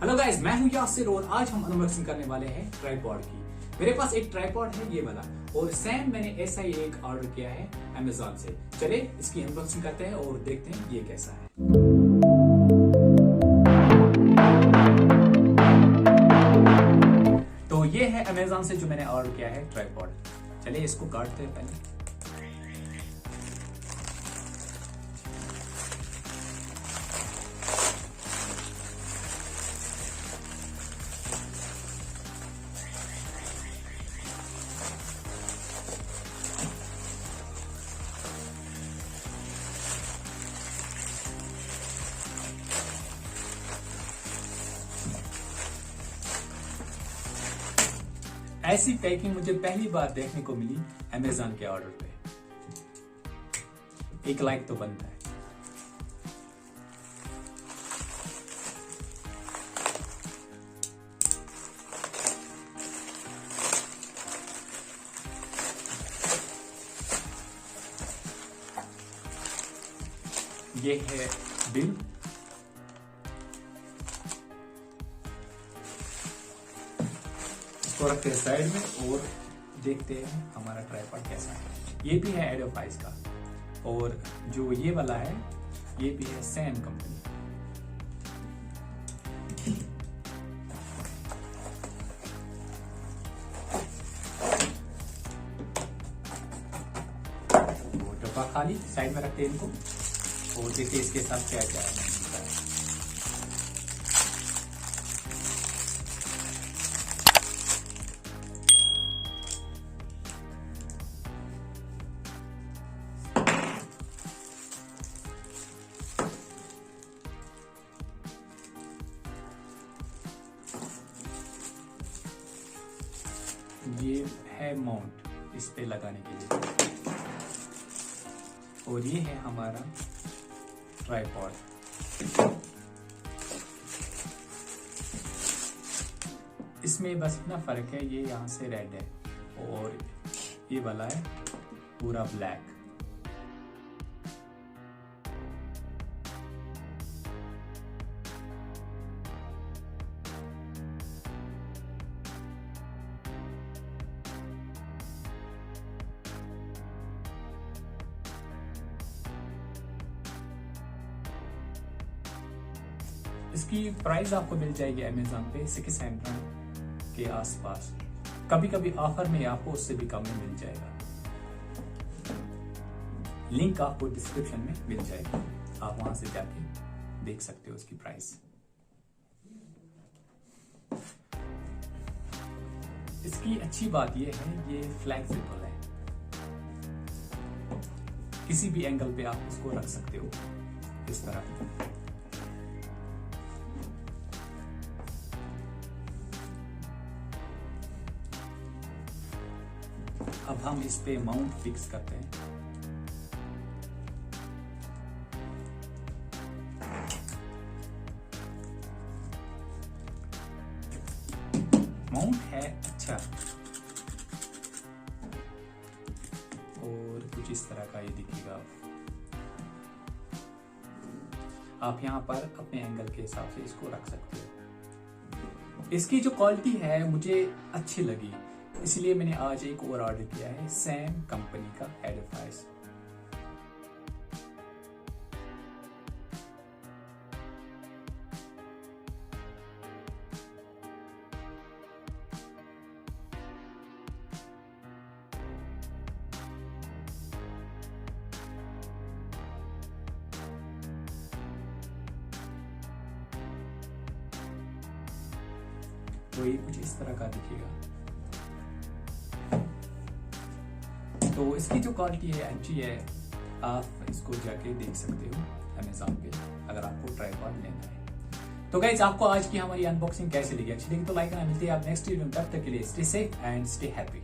Hello guys, मैं हूं यासिर और आज हम अनबॉक्सिंग करने वाले हैं ट्राइपॉड की। मेरे पास एक ट्राइपॉड है ये वाला और सेम मैंने ऐसा ही एक ऑर्डर किया है अमेज़न से। चले इसकी अनबॉक्सिंग करते हैं और देखते हैं ये कैसा है। तो ये है अमेज़न से जो मैंने ऑर्डर किया है ट्राइपॉड। चलिए इसको काटते हैं पहले। ऐसी पैकिंग मुझे पहली बार देखने को मिली अमेज़न के ऑर्डर पे। एक लाइक तो बनता है। ये है बिल। इसको रखते हैं साइड में और देखते हैं हमारा ट्राइपॉड कैसा है। ये भी है एडोफाइस का और जो ये वाला है ये भी है सेम कंपनी। वो डब्बा खाली साइड में रखते हैं इनको और देखते हैं इसके साथ क्या क्या है। ये है माउंट इस पे लगाने के लिए और ये है हमारा ट्राइपॉड। इसमें बस इतना फर्क है, ये यहाँ से रेड है और ये वाला है पूरा ब्लैक। इसकी प्राइस आपको मिल जाएगी अमेज़न पे 600 के आसपास। कभी कभी ऑफर में आपको उससे भी कम में मिल जाएगा। लिंक आपको डिस्क्रिप्शन में मिल जाएगा, आप वहां से जाके देख सकते हो उसकी प्राइस। इसकी अच्छी बात यह है ये फ्लेक्सिबल है, किसी भी एंगल पे आप इसको रख सकते हो इस तरह। अब हम इस पे माउंट फिक्स करते हैं। माउंट है अच्छा और कुछ इस तरह का ये दिखेगा। आप यहाँ पर अपने एंगल के हिसाब से इसको रख सकते हो। इसकी जो क्वालिटी है मुझे अच्छी लगी, इसलिए मैंने आज एक और ऑर्डर किया है सेम कंपनी का एडोफाइस। तो ये कुछ इस तरह का दिखेगा। तो इसकी जो क्वालिटी है अच्छी है, आप इसको जाके देख सकते हो अमेज़न पे अगर आपको ट्राइपॉड लेना है। तो गाइस, आपको आज की हमारी अनबॉक्सिंग कैसी लगी? अच्छी लगी तो लाइक करना। मिलते हैं आप नेक्स्ट वीडियो में, तब तक के लिए stay safe and stay happy.